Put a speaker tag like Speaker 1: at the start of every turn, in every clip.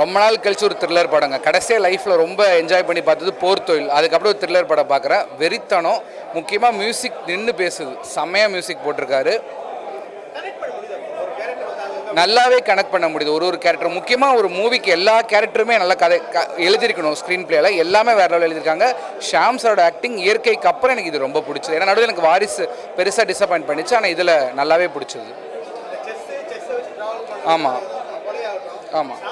Speaker 1: ரொம்ப நாள் கழிச்சு ஒரு த்ரில்லர் படங்க. கடைசியாக லைஃப்பில் ரொம்ப என்ஜாய் பண்ணி பார்த்தது போர் தொழில். அதுக்கப்புறம் ஒரு த்ரில்லர் படம் பார்க்குறேன். வெறித்தனம். முக்கியமாக மியூசிக் நின்று பேசுது. செம்மையாக மியூசிக் போட்டிருக்காரு. நல்லாவே கனெக்ட் பண்ண முடியுது ஒரு கேரக்டர். முக்கியமாக ஒரு மூவிக்கு எல்லா கேரக்டருமே நல்லா கதை எழுதியிருக்கணும். ஸ்க்ரீன் பிளேல எல்லாமே வேறு லெவலில் எழுதியிருக்காங்க. ஷாம் சாரோட ஆக்டிங் இயற்கைக்கு அப்புறம் எனக்கு இது ரொம்ப பிடிச்சது. ஏன்னா நடுவில் எனக்கு வாரிசு பெருசாக டிசப்பாயின்ட் பண்ணிச்சு. ஆனால் இதில் நல்லாவே பிடிச்சது. ஆமாம் ஆமாம்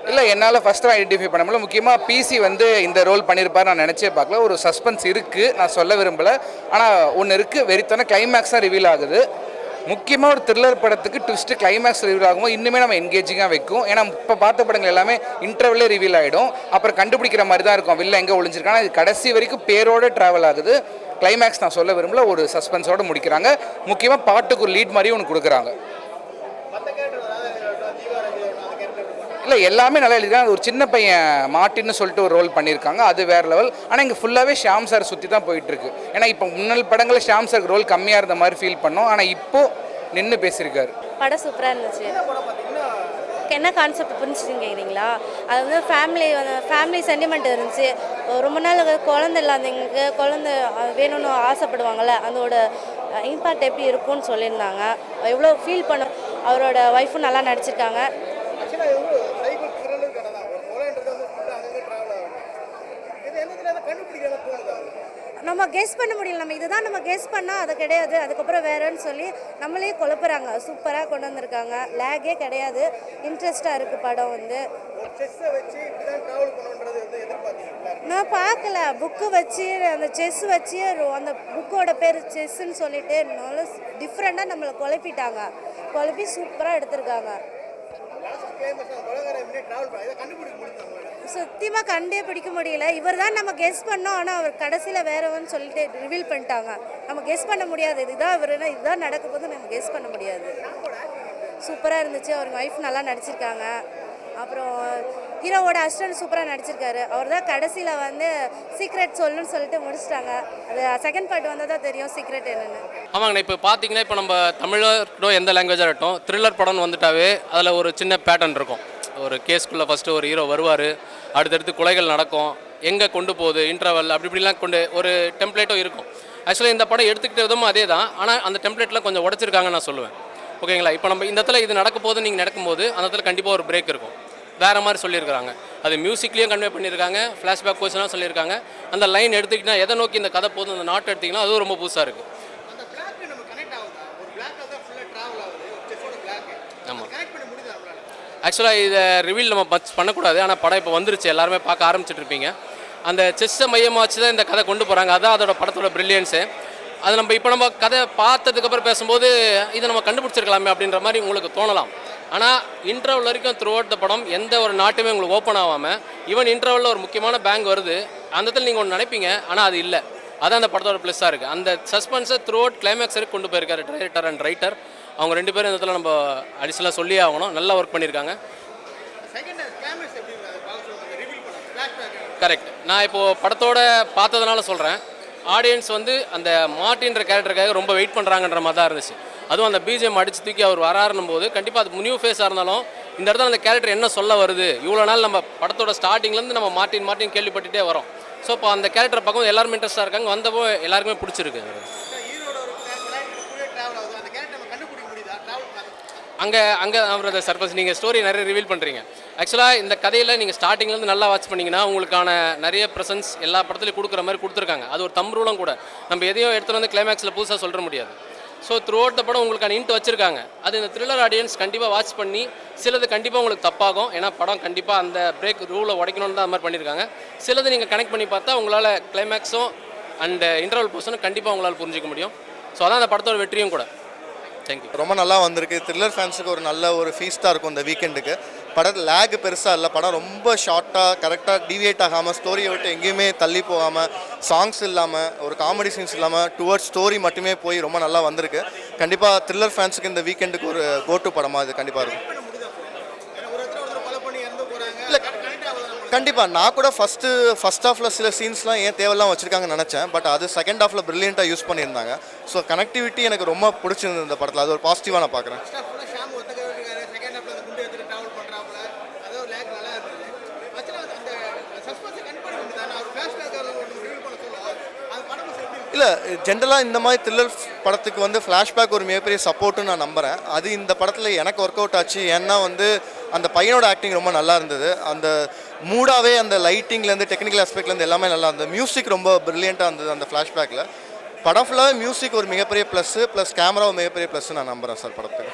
Speaker 1: இல்லை, என்னால் ஃபஸ்ட்டு ஐடென்டிஃபை பண்ண முடியல. முக்கியமாக பிசி இந்த ரோல் பண்ணியிருப்பார் நான் நினச்சே பார்க்கல. ஒரு சஸ்பென்ஸ் இருக்குது, நான் சொல்ல விரும்பலை. ஆனால் ஒன்று இருக்குது, வெறித்தன கிளைமேக்ஸ் தான் ரிவீல் ஆகுது. முக்கியமாக ஒரு த்ரில்லர் படத்துக்கு ட்விஸ்ட்டு கிளைமேக்ஸ் ரிவீல் ஆகும்போது இன்னுமே நம்ம என்கேஜிங்காக வைக்கும். ஏன்னா இப்போ பார்த்த படங்கள் எல்லாமே இன்டர்வலே ரிவீல் ஆகிடும். அப்புறம் கண்டுபிடிக்கிற மாதிரி தான் இருக்கும் வில்ல எங்கே ஒழிஞ்சிருக்காங்க. இது கடைசி வரைக்கும் பேரோடு ட்ராவல் ஆகுது. கிளைமேக்ஸ் நான் சொல்ல விரும்பல, ஒரு சஸ்பென்ஸோடு முடிக்கிறாங்க. முக்கியமாக பாட்டுக்கு ஒரு லீட் மாதிரி ஒன்று கொடுக்குறாங்க. இல்லை, எல்லாமே நல்லா எழுதிருக்காங்க. ஒரு சின்ன பையன் மார்ட்டின்னு சொல்லிட்டு ஒரு ரோல் பண்ணியிருக்காங்க, அது வேறு லெவல். ஆனால் இங்கே ஃபுல்லாகவே ஷாம் சார் சுற்றி தான் போயிட்டுருக்கு. ஏன்னா இப்போ முன்னாள் படங்களில் ஷாம் சார் ரோல் கம்மியாக இருந்த மாதிரி ஃபீல் பண்ணோம். ஆனால் இப்போது நின்று பேசியிருக்காரு.
Speaker 2: படம் சூப்பராக இருந்துச்சு. என்ன கான்செப்ட் புரிஞ்சுன்னு கேட்குறீங்களா? அது ஃபேமிலி சென்டிமெண்ட் இருந்துச்சு. ரொம்ப நாள் குழந்தை இல்லாதவங்களுக்கு குழந்தை வேணும்னு ஆசைப்படுவாங்கள்ல, அதோட இம்பாக்ட் எப்படி இருக்கும்னு சொல்லியிருந்தாங்க. எவ்வளோ ஃபீல் பண்ண அவரோட ஒய்ஃபும் நல்லா நடிச்சிருக்காங்க. நம்ம கெஸ் பண்ண முடியல. நம்ம இதுதான் நம்ம கெஸ் பண்ணால் அது கிடையாது, அதுக்கப்புறம் வேறன்னு சொல்லி நம்மளே குழப்புறாங்க. சூப்பராக கொண்டு வந்திருக்காங்க. லேகே கிடையாது. இன்ட்ரெஸ்டாக இருக்குது படம். நான் பார்க்கல. புக்கு வச்சு அந்த செஸ் வச்சு அந்த புக்கோட பேர் செஸ்ன்னு சொல்லிட்டு நல்லா டிஃப்ரெண்ட்டாக நம்மளை குழப்பி சூப்பராக எடுத்திருக்காங்க. சத்தியமாக கண்டே பிடிக்க முடியல. இவர் தான் நம்ம கெஸ் பண்ணோம், ஆனால் அவர் கடைசியில் வேறவன்னு சொல்லிட்டு ரிவீல் பண்ணிட்டாங்க. நம்ம கெஸ் பண்ண முடியாது. இதுதான் நடக்க போது நம்ம கெஸ் பண்ண முடியாது. சூப்பராக இருந்துச்சு. அவர் ஒய்ஃப் நல்லா நடிச்சிருக்காங்க. அப்புறம் ஹீரோவோட அசிஸ்டன்ட் சூப்பராக நடிச்சிருக்காரு. அவர் தான் கடைசியில் சீக்ரெட் சொல்லுன்னு சொல்லிட்டு முடிச்சிட்டாங்க. அது செகண்ட் பார்ட் வந்தால் தான் தெரியும் சீக்ரெட் என்னென்னு.
Speaker 3: ஆமாங்கண்ணா, இப்போ பார்த்தீங்கன்னா இப்போ நம்ம தமிழோ எந்த லாங்குவேஜாக இருக்கட்டும், த்ரில்லர் படம்னு வந்துட்டாவே அதில் ஒரு சின்ன பேட்டர்ன் இருக்கும். ஒரு கேஸ்க்குள்ளே ஃபஸ்ட்டு ஒரு ஹீரோ வருவார், அடுத்தடுத்து கொலைகள் நடக்கும், எங்கே கொண்டு போகுது, இன்டர்வல் அப்படி இப்படிலாம் கொண்டு ஒரு டெம்ப்ளேட்டும் இருக்கும். ஆக்சுவலாக இந்த படம் எடுத்துக்கிட்ட விதமும் அதே தான். ஆனால் அந்த டெம்ப்ளேட்லாம் கொஞ்சம் உடச்சிருக்காங்கன்னு நான் சொல்லுவேன். ஓகேங்களா? இப்போ நம்ம இந்த இடத்துல இது நடக்கும் போது நீங்கள் நடக்கும்போது அந்த இடத்துல கண்டிப்பாக ஒரு பிரேக் இருக்கும். வேறு மாதிரி சொல்லியிருக்காங்க. அது மியூசிக்லேயும் கன்வே பண்ணியிருக்காங்க, ஃப்ளாஷ்பேக் போர்ஷனாக சொல்லியிருக்காங்க. அந்த லைன் எடுத்துக்கிட்டால் எதை நோக்கி இந்த கதை போதும், அந்த நாட்டு எடுத்திங்கன்னா அதுவும் ரொம்ப புதுசாக இருக்குது. ஆமாம், ஆக்சுவலாக இதை ரிவீல் நம்ம பண்ணக்கூடாது. ஆனால் படம் இப்போ வந்துருச்சு, எல்லாருமே பார்க்க ஆரம்பிச்சுட்ருப்பீங்க. அந்த செஸ்ஸை மையமாக வச்சு தான் இந்த கதை கொண்டு போகிறாங்க. அதுதான் அதோட படத்தோட ப்ரில்லியன்ஸு. அது நம்ம கதை பார்த்ததுக்கப்புறம் பேசும்போது இதை நம்ம கண்டுபிடிச்சிருக்கலாமே அப்படின்ற மாதிரி உங்களுக்கு தோணலாம். ஆனால் இன்டர்வல் வரைக்கும் த்ரூ அவுட் த படம் எந்த ஒரு நாட்டுமே உங்களுக்கு ஓப்பன் ஆகாமல், ஈவன் இன்டர்வலில் ஒரு முக்கியமான பேங்க் வருது, அந்த இடத்துல நீங்கள் ஒன்று நினைப்பீங்க, ஆனால் அது இல்லை. அதான் அந்த படத்தோட ப்ளஸ்ஸாக இருக்குது. அந்த சஸ்பென்ஸை த்ரூ அவுட் கிளைமேக்ஸ் வரைக்கும் கொண்டு போயிருக்காரு டைரக்டர் அண்ட் ரைட்டர். அவங்க ரெண்டு பேரும் இந்த இடத்துல நம்ம அடிஷனலாக சொல்லியே ஆகணும். நல்லா ஒர்க் பண்ணியிருக்காங்க. கரெக்ட். நான் இப்போது படத்தோட பார்த்ததுனால சொல்கிறேன். ஆடியன்ஸ் அந்த மார்ட்டின்ற கேரக்டருக்காக ரொம்ப வெயிட் பண்ணுறாங்கன்ற மாதிரி தான் இருந்துச்சு. அதுவும் அந்த பிஜிஎம் அடித்து தூக்கி அவர் வராருன்னும் போது கண்டிப்பாக அது நியூ ஃபேஸாக இருந்தாலும் இந்த இடத்துல அந்த கேரக்டர் என்ன சொல்ல வருது, இவ்வளோ நாள் நம்ம படத்தோட ஸ்டார்டிங்லேருந்து நம்ம மார்ட்டின் கேள்விப்பட்டுட்டே வரோம். ஸோ இப்போ அந்த கேரக்டரை பார்க்கும் எல்லாருமே இன்ட்ரெஸ்ட்டாக இருக்காங்க. வந்தப்போ எல்லாருக்குமே பிடிச்சிருக்கு. அங்கே அவரோட சர்பஸ் நீங்கள் ஸ்டோரி நிறைய ரிவீல் பண்ணுறீங்க. ஆக்சுவலாக இந்த கதையில் நீங்கள் ஸ்டார்டிங்லேருந்து நல்லா வாட்ச் பண்ணிங்கன்னா உங்களுக்கான நிறைய ப்ரெசன்ஸ் எல்லா படத்துலையும் கொடுக்குற மாதிரி கொடுத்துருக்காங்க. அது ஒரு தம்ரூலும் கூட. நம்ம எதையும் எடுத்துகிட்டு கிளைமேக்ஸில் புதுசாக சொல்ல முடியாது. ஸோ த்ரூ அவுட் த படம் உங்களுக்கான இன்ட் வச்சுருக்காங்க. அது இந்த த்ரில்லர் ஆடியன்ஸ் கண்டிப்பாக வாட்ச் பண்ணி சிலது கண்டிப்பாக உங்களுக்கு தப்பாகும். ஏன்னா படம் கண்டிப்பாக அந்த பிரேக் ரூலை உடைக்கணும்னு தான் அது மாதிரி பண்ணியிருக்காங்க. சிலது நீங்கள் கனெக்ட் பண்ணி பார்த்தா உங்களால் கிளைமேக்ஸும் அண்ட் இன்டர்வல் போர்ஷனும் கண்டிப்பாக உங்களால் புரிஞ்சிக்க முடியும். ஸோ அதான் அந்த படத்தோட வெற்றியும் கூட. தேங்க்யூ.
Speaker 4: ரொம்ப நல்லா வந்திருக்கு. த்ரில்லர் ஃபேன்ஸுக்கு ஒரு நல்ல ஒரு ஃபீஸ்ட்டாக இருக்கும் இந்த வீக்கெண்டுக்கு. படத்தில் லேக் பெருசாக இல்லை. படம் ரொம்ப ஷார்ட்டாக கரெக்டாக டிவியேட் ஆகாமல், ஸ்டோரியை விட்டு எங்கேயுமே தள்ளி போகாமல், சாங்ஸ் இல்லாமல், ஒரு காமெடி சீன்ஸ் இல்லாமல் டுவர்ட்ஸ் ஸ்டோரி மட்டுமே போய் ரொம்ப நல்லா வந்திருக்கு. கண்டிப்பாக த்ரில்லர் ஃபேன்ஸுக்கு இந்த வீக்கெண்டுக்கு ஒரு கோட்டு படமாக இது கண்டிப்பாக இருக்கும். இல்லை, கண்டிப்பாக நான் கூட ஃபஸ்ட் ஹாஃபில் சில சீன்ஸ்லாம் ஏன் தேவையெல்லாம் வச்சுருக்காங்கன்னு நினச்சேன். பட் அது செகண்ட் ஹாஃபில் ப்ரில்லியண்ட்டாக யூஸ் பண்ணியிருந்தாங்க. ஸோ கனெக்டிவிட்டி எனக்கு ரொம்ப பிடிச்சிருந்தது இந்த படத்தில். அது ஒரு பாசிட்டிவாக நான் பார்க்குறேன்.
Speaker 5: ராம் ஒத்தக்க இருக்காரு செகண்ட் ஹாஃப்ல அந்த குண்டு எடுத்துட்டு டிராவல் பண்றாப்ல அது ஒரு லேக் நல்லா இருந்தது ஆக்சுவலா அந்த சஸ்பென்ஸ் கன்ஃபார்ம் பண்ணிட்டாங்க அவர் ஃபிளாஷ்பேக் ஒன்று ரிவீல் பண்ண சொல்லுவாங்க அது படம் எப்படி
Speaker 4: இல்லை ஜென்ரலாக இந்த மாதிரி த்ரில்லர் படத்துக்கு வந்து ஃப்ளாஷ்பேக் ஒரு மிகப்பெரிய சப்போர்ட்டுன்னு நான் நம்புகிறேன். அது இந்த படத்தில் எனக்கு ஒர்க் அவுட் ஆச்சு. ஏன்னா வந்து அந்த பையனோட ஆக்டிங் ரொம்ப நல்லா இருந்தது. அந்த மூடாவே அந்த லைட்டிங்லேருந்து டெக்னிக்கல் ஆஸ்பெக்ட்லேருந்து எல்லாமே நல்லா இருந்தது. மியூசிக் ரொம்ப ப்ரில்லியண்ட்டாக இருந்தது அந்த ஃப்ளாஷ்பேக்கில். படம் ஃபுல்லாகவே மியூசிக் ஒரு மிகப்பெரிய ப்ளஸ் கேமரா ஒரு மிகப்பெரிய ப்ளஸ் நான் நம்புகிறேன் சார் படத்துக்கு.